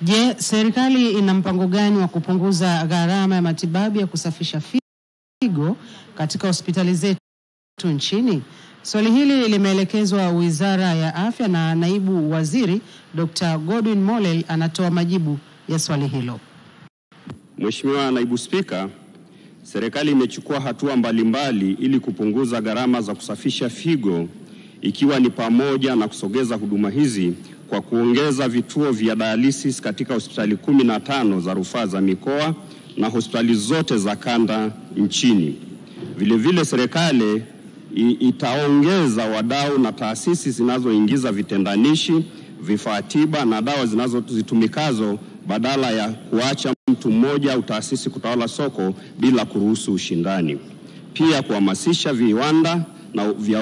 Je, serikali ina mpango gani wa kupunguza gharama ya matibabu ya kusafisha figo katika hospitali zetu nchini? Swali hili limeelekezwa Wizara ya Afya na Naibu Waziri Dr. Godwin Mollel anatoa majibu ya swali hilo. Mheshimiwa Naibu Spika, serikali imechukua hatua mbalimbali ili kupunguza gharama za kusafisha figo, ikiwa ni pamoja na kusogeza huduma hizi kwa kuongeza vituo vya dialysis katika hospitali 15 za rufaa za mikoa na hospitali zote za kanda nchini. Vile serikali itaongeza wadau na taasisi zinazoingiza vitendanishi, vifaa tiba na dawa zinazozitumikazo badala ya kuacha mtu mmoja au taasisi kutawala soko bila kuruhusu ushindani. Pia kuhamasisha viwanda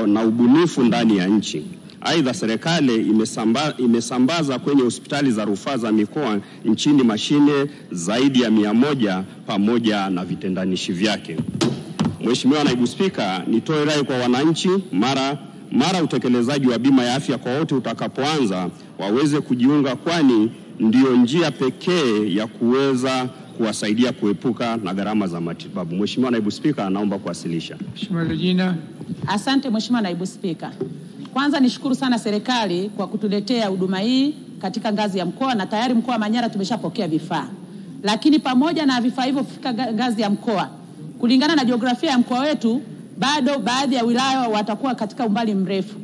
na ubunifu ndani ya nchi. Aidha, serikali imesambaza kwenye hospitali za rufaa za mikoa nchini mashine zaidi ya 100 pamoja na vitendanishi vyake. Mheshimiwa Naibu Spika, nitoe rai kwa wananchi mara utekelezaji wa bima ya afya kwa wote utakapoanza waweze kujiunga, kwani ndio njia pekee ya kuweza kuwasaidia kuepuka na gharama za matibabu. Mheshimiwa Naibu Spika, naomba kuwasilisha. Mheshimiwa Regina. Asante Mheshimiwa Naibu Spika. Kwanza nishukuru sana serikali kwa kutuletea huduma hii katika ngazi ya mkoa, na tayari mkoa wa Manyara tumeshapokea vifaa. Lakini pamoja na vifaa hivyo kufika ngazi ya mkoa, kulingana na jiografia ya mkoa wetu, bado baadhi ya wilaya watakuwa katika umbali mrefu.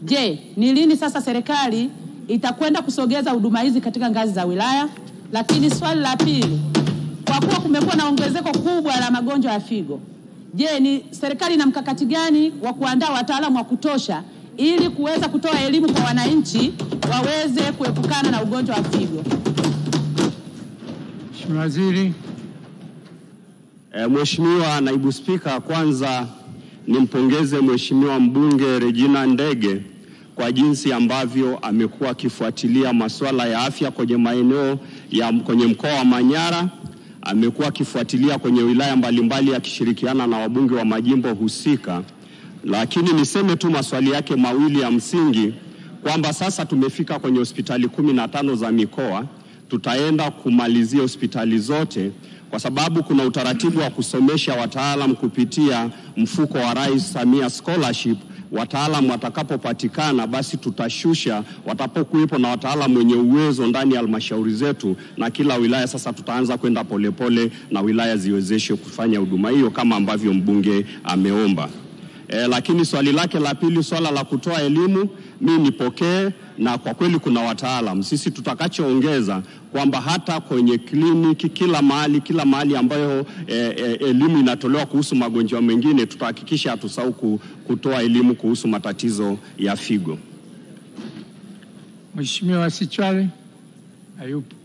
Je, ni lini sasa serikali itakwenda kusogeza huduma hizi katika ngazi za wilaya? Lakini swali la pili, kwa kuwa kumekuwa na ongezeko kubwa la magonjwa ya figo, je, ni serikali ina mkakati gani wa kuandaa wataalamu wa kutosha ili kuweza kutoa elimu kwa wananchi waweze kuepukana na ugonjwa wa figo? Mheshimiwa Waziri. Mheshimiwa Naibu Spika, kwanza nimpongeze Mheshimiwa Mbunge Regina Ndege kwa jinsi ambavyo amekuwa akifuatilia masuala ya afya kwenye maeneo kwenye mkoa wa Manyara. Amekuwa akifuatilia kwenye wilaya mbalimbali akishirikiana na wabunge wa majimbo husika. Lakini niseme tu maswali yake mawili ya msingi, kwamba sasa tumefika kwenye hospitali 15 za mikoa, tutaenda kumalizia hospitali zote kwa sababu kuna utaratibu wa kusomesha wataalamu kupitia mfuko wa Rais Samia Scholarship. Wataalamu watakapopatikana basi tutashusha, watapokuwepo na wataalamu wenye uwezo ndani ya halmashauri zetu, na kila wilaya sasa tutaanza kwenda polepole na wilaya ziwezeshe kufanya huduma hiyo kama ambavyo mbunge ameomba. Lakini swali lake la pili, swala la kutoa elimu, mimi nipokee, na kwa kweli kuna wataalamu. Sisi tutakachoongeza kwamba hata kwenye kliniki kila mahali ambayo elimu inatolewa kuhusu magonjwa mengine, tutahakikisha hatusahau kutoa elimu kuhusu matatizo ya figo. Mheshimiwa Sichwale. Hayupo.